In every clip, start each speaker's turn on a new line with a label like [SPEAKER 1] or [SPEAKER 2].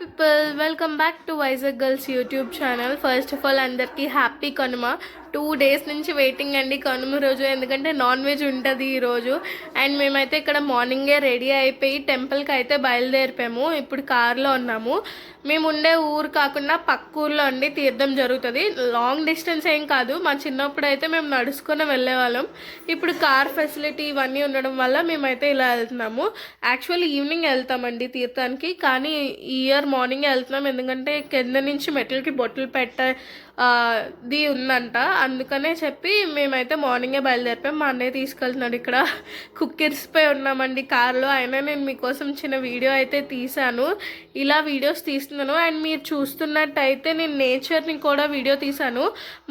[SPEAKER 1] People welcome back to Vizag girls YouTube channel. First of all అందరికీ happy Kanuma. 2 days నుంచి waiting అండి కనుమ రోజు, ఎందుకంటే నాన్ వెజ్ ఉంటుంది ఈరోజు. అండ్ మేమైతే ఇక్కడ మార్నింగే రెడీ అయిపోయి టెంపుల్కి అయితే బయలుదేరిపాము. ఇప్పుడు కార్లో ఉన్నాము. మేము ఉండే ఊరు కాకుండా పక్క ఊర్లో అండి తీర్థం జరుగుతుంది. లాంగ్ డిస్టెన్స్ ఏం కాదు, మా చిన్నప్పుడు అయితే మేము నడుచుకొని వెళ్ళేవాళ్ళం. ఇప్పుడు కార్ ఫెసిలిటీ ఇవన్నీ ఉండడం వల్ల మేమైతే ఇలా వెళ్తున్నాము. యాక్చువల్లీ ఈవినింగ్ వెళ్తామండి తీర్థానికి, కానీ ఈ ఇయర్ మార్నింగే వెళ్తున్నాం, ఎందుకంటే కింద నుంచి మెట్లకి బొట్టలు ది ఉందంట. అందుకనే చెప్పి మేమైతే మార్నింగే బయలుదేరిపాం. మా అన్నయ్య తీసుకెళ్తున్నాడు. ఇక్కడ కుక్కిరిసిపోయి ఉన్నామండి కార్లో. అయినా నేను మీకోసం చిన్న వీడియో అయితే తీశాను. ఇలా వీడియోస్ తీస్తున్నాను. అండ్ మీరు చూస్తున్నట్టయితే నేను నేచర్ని కూడా వీడియో తీశాను.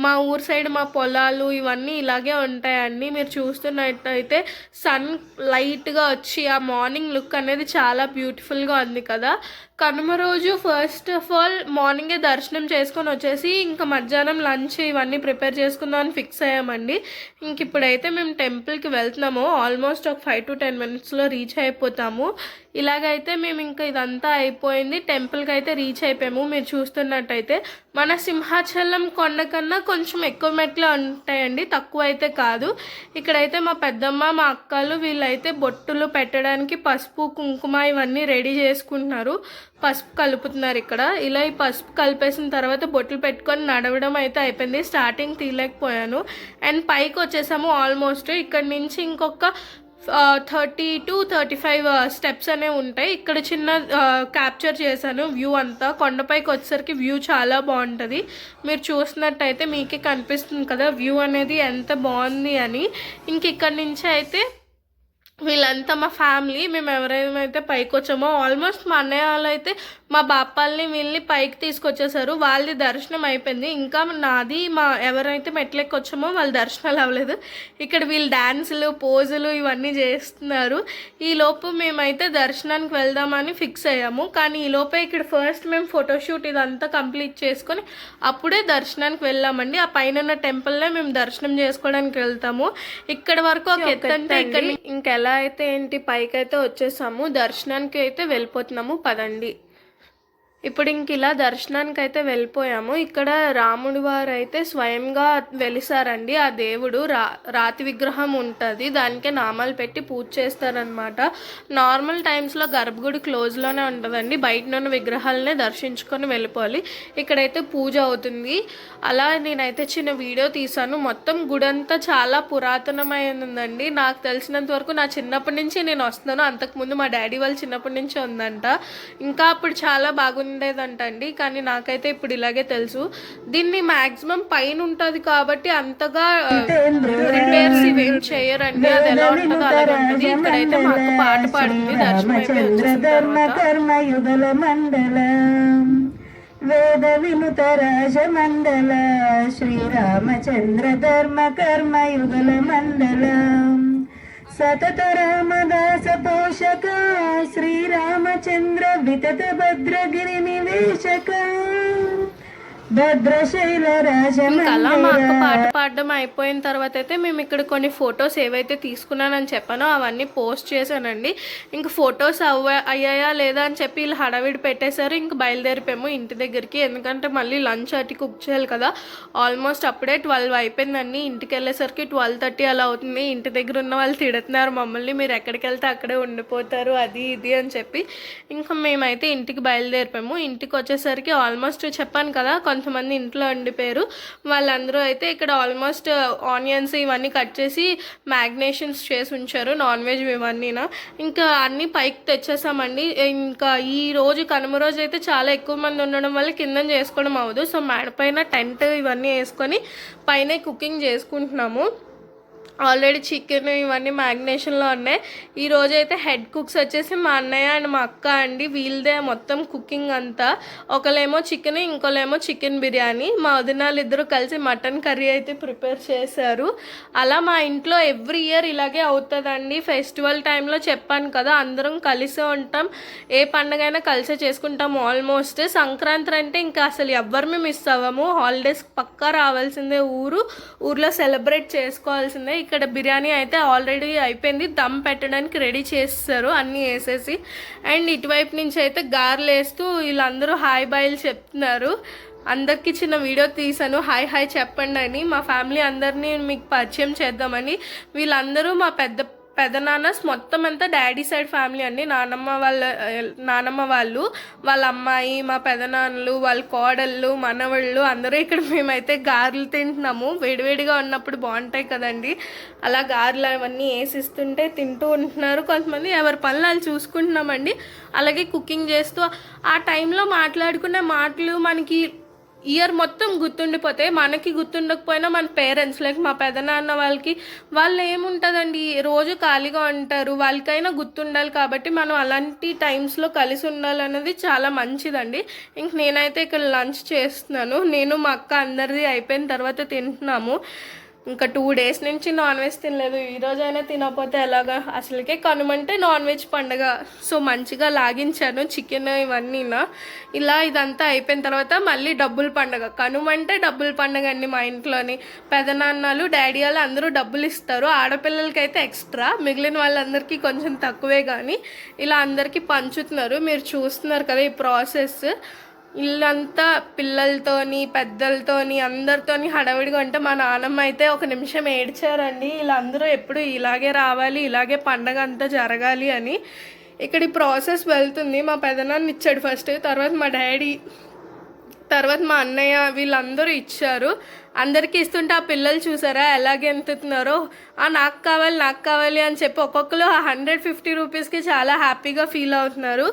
[SPEAKER 1] మా ఊరు సైడ్ మా పొలాలు ఇవన్నీ ఇలాగే ఉంటాయండి. మీరు చూస్తున్నట్టయితే సన్ లైట్గా వచ్చి ఆ మార్నింగ్ లుక్ అనేది చాలా బ్యూటిఫుల్గా ఉంది కదా. కనుమ రోజు ఫస్ట్ ఆఫ్ ఆల్ మార్నింగే దర్శనం చేసుకొని వచ్చేసి ఇంకా మధ్యాహ్నం లంచ్ ఇవన్నీ ప్రిపేర్ చేసుకుందామని ఫిక్స్ అయ్యామండి. ఇంక ఇప్పుడైతే మేము టెంపుల్కి వెళ్తున్నాము. ఆల్మోస్ట్ ఒక 5 to 10 minutesలో రీచ్ అయిపోతాము. ఇలాగైతే మేము ఇంకా ఇదంతా అయిపోయింది, టెంపుల్కి అయితే రీచ్ అయిపోయాము. మీరు చూస్తున్నట్టయితే మన సింహాచలం కొండ కన్నా కొంచెం ఎక్కువ మెట్లు ఉంటాయండి, తక్కువ అయితే కాదు. ఇక్కడైతే మా పెద్దమ్మ మా అక్కలు వీళ్ళైతే బొట్టులు పెట్టడానికి పసుపు కుంకుమ ఇవన్నీ రెడీ చేసుకుంటున్నారు. పసుపు కలుపుతున్నారు ఇక్కడ. ఇలా ఈ పసుపు కలిపేసిన తర్వాత బొట్లు పెట్టుకొని నడవడం అయితే అయిపోయింది. స్టార్టింగ్ తీయలేకపోయాను. అండ్ పైకి వచ్చేసాము. ఆల్మోస్ట్ ఇక్కడ నుంచి ఇంకొక 30 to 35 స్టెప్స్ అనేవి ఉంటాయి. ఇక్కడ చిన్న క్యాప్చర్ చేశాను వ్యూ అంతా. కొండపైకి వచ్చేసరికి వ్యూ చాలా బాగుంటుంది. మీరు చూసినట్టయితే మీకే కనిపిస్తుంది కదా వ్యూ అనేది ఎంత బాగుంది అని. ఇంక ఇక్కడ నుంచి అయితే వీళ్ళంతా మా ఫ్యామిలీ, మేము ఎవరైతే పైకి వచ్చామో ఆల్మోస్ట్ మా అన్నయ్య వాళ్ళు అయితే మా బాపాల్ని వీళ్ళని పైకి తీసుకొచ్చేసారు. వాళ్ళది దర్శనం అయిపోయింది. ఇంకా నాది మా ఎవరైతే మెట్లెక్కి వచ్చామో వాళ్ళ దర్శనాలు అవ్వలేదు. ఇక్కడ వీళ్ళు డ్యాన్సులు పోజులు ఇవన్నీ చేస్తున్నారు. ఈ లోపు మేమైతే దర్శనానికి వెళ్దామని ఫిక్స్ అయ్యాము. కానీ ఈ లోపే ఇక్కడ ఫస్ట్ మేము ఫోటోషూట్ ఇదంతా కంప్లీట్ చేసుకొని అప్పుడే దర్శనానికి వెళ్ళామండి. ఆ పైన టెంపుల్నే మేము దర్శనం చేసుకోవడానికి వెళ్తాము. ఇక్కడ వరకు ఒక ఎత్తు అంటే ఇక్కడ ఇంకెలా అయితే ఏంటి పైకి అయితే వచ్చేసాము. దర్శనానికి అయితే వెళ్ళిపోతున్నాము, పదండి. ఇప్పుడు ఇంక ఇలా దర్శనానికి అయితే వెళ్ళిపోయాము. ఇక్కడ రాముడి వారు అయితే స్వయంగా వెలిసారండి. ఆ దేవుడు రాతి విగ్రహం ఉంటుంది, దానికే నామాలు పెట్టి పూజ చేస్తారనమాట. నార్మల్ టైమ్స్లో గర్భగుడి క్లోజ్లోనే ఉంటుందండి, బయట ఉన్న విగ్రహాలనే దర్శించుకొని వెళ్ళిపోవాలి. ఇక్కడైతే పూజ అవుతుంది. అలా నేనైతే చిన్న వీడియో తీసాను. మొత్తం గుడి అంతా చాలా పురాతనమైందండి. నాకు తెలిసినంత వరకు నా చిన్నప్పటి నుంచి నేను వస్తున్నాను, అంతకుముందు మా డాడీ వాళ్ళు చిన్నప్పటి నుంచి ఉందంట. ఇంకా అప్పుడు చాలా బాగుండేదంట అండి, కానీ నాకైతే ఇప్పుడు ఇలాగే తెలుసు. దీన్ని మ్యాక్సిమం పైన ఉంటుంది కాబట్టి అంతగా రిపేర్స్ ఇవేం చేయరండి. అది ఎలా ఉంటుందో అలాగే ఉంటుంది. ఇక్కడైతే మా అక్క పాట పాడింది దర్శనం
[SPEAKER 2] వేద వినుత రాజమండల శ్రీరామచంద్ర ధర్మ కర్మయుగల మండల సతత రామదాస పోషక శ్రీరామచంద్ర వితత భద్రగిరి నివేశక
[SPEAKER 1] అలా మా అక్క పాట పాడడం అయిపోయిన తర్వాత అయితే మేము ఇక్కడ కొన్ని ఫొటోస్ ఏవైతే తీసుకున్నానని చెప్పానో అవన్నీ పోస్ట్ చేశానండి. ఇంక ఫొటోస్ అయ్యాయా లేదా అని చెప్పి ఇలా హడావిడి పెట్టేశారు. ఇంక బయలుదేరిపోయాము ఇంటి దగ్గరికి, ఎందుకంటే మళ్ళీ లంచ్ అట్టి కుక్ చేయాలి కదా. ఆల్మోస్ట్ అప్పుడే 12 అయిపోయిందండి. ఇంటికి వెళ్ళేసరికి 12:30 అలా అవుతుంది. ఇంటి దగ్గర ఉన్న వాళ్ళు తిడుతున్నారు మమ్మల్ని, మీరు ఎక్కడికి వెళ్తే అక్కడే ఉండిపోతారు అది ఇది అని చెప్పి. ఇంకా మేమైతే ఇంటికి బయలుదేరిపోయాము. ఇంటికి వచ్చేసరికి ఆల్మోస్ట్ చెప్పాను కదా కొంతమంది ఇంట్లో ఉండిపోయారు. వాళ్ళందరూ అయితే ఇక్కడ ఆల్మోస్ట్ ఆనియన్స్ ఇవన్నీ కట్ చేసి మ్యాగ్నేషన్స్ చేసి ఉంచారు, నాన్ వెజ్ ఇవన్నీనా. ఇంకా అన్నీ పైకి తెచ్చేసామండి. ఇంకా ఈ రోజు కనుమ రోజు అయితే చాలా ఎక్కువ మంది ఉండడం వల్ల కింద చేసుకోవడం అవ్వదు. సో మేడ పైన టెంట్ ఇవన్నీ వేసుకొని పైన కుకింగ్ చేసుకుంటున్నాము. ఆల్రెడీ చికెన్ ఇవన్నీ మ్యాగ్నేషన్లో ఉన్నాయి. ఈరోజు అయితే హెడ్ కుక్స్ వచ్చేసి మా అన్నయ్య అండ్ మా అక్క అండి. వీళ్ళదే మొత్తం కుకింగ్ అంతా. ఒకళ్ళేమో చికెన్, ఇంకోళ్ళేమో చికెన్ బిర్యానీ. మా వదినాలు ఇద్దరు కలిసి మటన్ కర్రీ అయితే ప్రిపేర్ చేశారు. అలా మా ఇంట్లో ఎవ్రీ ఇయర్ ఇలాగే అవుతుందండి. ఫెస్టివల్ టైంలో చెప్పాను కదా అందరం కలిసే ఉంటాం, ఏ పండుగైనా కలిసే చేసుకుంటాము. ఆల్మోస్ట్ సంక్రాంతి అంటే ఇంకా అసలు ఎవ్వరిని మిస్ అవ్వము. హాలిడేస్ పక్కా రావాల్సిందే, ఊర్లో సెలబ్రేట్ చేసుకోవాల్సిందే. ఇక్కడ బిర్యానీ అయితే ఆల్రెడీ అయిపోయింది, దమ్ పెట్టడానికి రెడీ చేస్తారు అన్నీ వేసేసి. అండ్ ఇటువైపు నుంచి అయితే గారెలు వేస్తూ వీళ్ళందరూ హాయ్ బాయ్లు చెప్తున్నారు. అందరికీ చిన్న వీడియో తీసాను, హాయ్ హాయ్ చెప్పండి అని. మా ఫ్యామిలీ అందరినీ మీకు పరిచయం చేద్దామని. వీళ్ళందరూ మా పెదనాన్నస్ మొత్తం అంతా డాడీ సైడ్ ఫ్యామిలీ అండి. నానమ్మ వాళ్ళు, వాళ్ళ అమ్మాయి, మా పెదనాన్నలు, వాళ్ళ కోడళ్ళు, మనవళ్ళు అందరూ ఇక్కడ మేమైతే గారెలు తింటున్నాము. వేడివేడిగా ఉన్నప్పుడు బాగుంటాయి కదండి, అలా గారెలు అవన్నీ వేసిస్తుంటే తింటూ ఉంటున్నారు. కొంతమంది ఎవరి పనులు వాళ్ళు చూసుకుంటున్నామండి. అలాగే కుకింగ్ చేస్తూ ఆ టైంలో మాట్లాడుకునే మాటలు మనకి ఇయర్ మొత్తం గుర్తుండిపోతే, మనకి గుర్తుండకపోయినా మన పేరెంట్స్ లైక్ మా పెదనాన్న వాళ్ళు ఏముంటుందండి, రోజు ఖాళీగా ఉంటారు, వాళ్ళకైనా గుర్తుండాలి. కాబట్టి మనం అలాంటి టైమ్స్లో కలిసి ఉండాలన్నది చాలా మంచిదండి. ఇంక నేనైతే ఇక్కడ లంచ్ చేస్తున్నాను. నేను మా అక్క అందరిది అయిపోయిన తర్వాత తింటున్నాము. ఇంకా 2 days నుంచి నాన్ వెజ్ తినలేదు. ఈరోజైనా తినకపోతే ఎలాగా, అసలుకే కనుమంటే నాన్ వెజ్ పండుగ. సో మంచిగా లాగించాను చికెన్ ఇవన్నీనా. ఇలా ఇదంతా అయిపోయిన తర్వాత మళ్ళీ డబ్బుల పండుగ. కనుమంటే డబ్బుల పండుగ అండి. మా ఇంట్లోని పెదనాన్నలు, డాడీ వాళ్ళు అందరూ డబ్బులు ఇస్తారు. ఆడపిల్లలకైతే ఎక్స్ట్రా, మిగిలిన వాళ్ళందరికీ కొంచెం తక్కువే. కానీ ఇలా అందరికీ పంచుతున్నారు. మీరు చూస్తున్నారు కదా ఈ ప్రాసెస్. ఇల్లంతా పిల్లలతోని పెద్దలతోని అందరితోని హడావిడిగా ఉంటే మా నాన్నమ్మ అయితే 1 నిమిషం ఏడ్చారండి. వీళ్ళందరూ ఎప్పుడు ఇలాగే రావాలి, ఇలాగే పండగ అంతా జరగాలి అని. ఇక్కడ ఈ ప్రాసెస్ వెళ్తుంది. మా పెదనాన్న ఇచ్చాడు ఫస్ట్, తర్వాత మా డాడీ, తర్వాత మా అన్నయ్య, వీళ్ళందరూ ఇచ్చారు. అందరికీ ఇస్తుంటే ఆ పిల్లలు చూసారా ఎలాగే ఎంతున్నారో, నాకు కావాలి అని చెప్పి ఒక్కొక్కరు 150 రూపీస్కి చాలా హ్యాపీగా ఫీల్ అవుతున్నారు.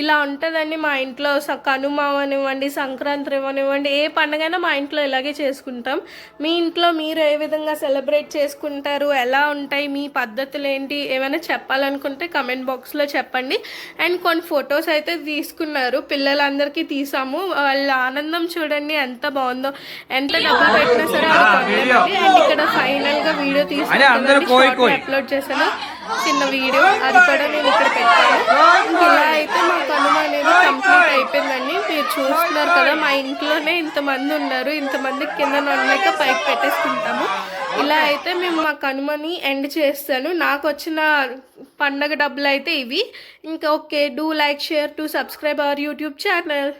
[SPEAKER 1] ఇలా ఉంటుందండి మా ఇంట్లో. కనుమ అవనివ్వండి, సంక్రాంతి అవనివ్వండి, ఏ పండుగైనా మా ఇంట్లో ఇలాగే చేసుకుంటాం. మీ ఇంట్లో మీరు ఏ విధంగా సెలబ్రేట్ చేసుకుంటారు, ఎలా ఉంటాయి మీ పద్ధతులు ఏంటి, ఏమైనా చెప్పాలనుకుంటే కమెంట్ బాక్స్లో చెప్పండి. అండ్ కొన్ని ఫొటోస్ అయితే తీసుకున్నారు, పిల్లలందరికీ తీసాము. వాళ్ళ ఆనందం చూడండి ఎంత బాగుందో. ఎంత డబ్బులు పెట్టినా సరే అది కొనలేమండి. అండ్ ఇక్కడ ఫైనల్ గా వీడియో తీసుకుని అప్లోడ్ చేశాను, చిన్న వీడియో, అది కూడా నేను ఇక్కడ పెట్టాను. ఇలా అయితే మా కనుమ అనేది కంప్లీట్ అయిపోయిందండి. మీరు చూస్తున్నారు కదా, మా ఇంట్లోనే ఇంతమంది ఉన్నారు. ఇంతమందికి కింద నొన్నక పైకి పెట్టేసుకుంటాము. ఇలా అయితే మేము మా కనుమని ఎండ్ చేస్తాను. నాకు వచ్చిన పండగ డబ్బులు అయితే ఇవి. ఇంకా okay, do like, share to subscribe our YouTube channel.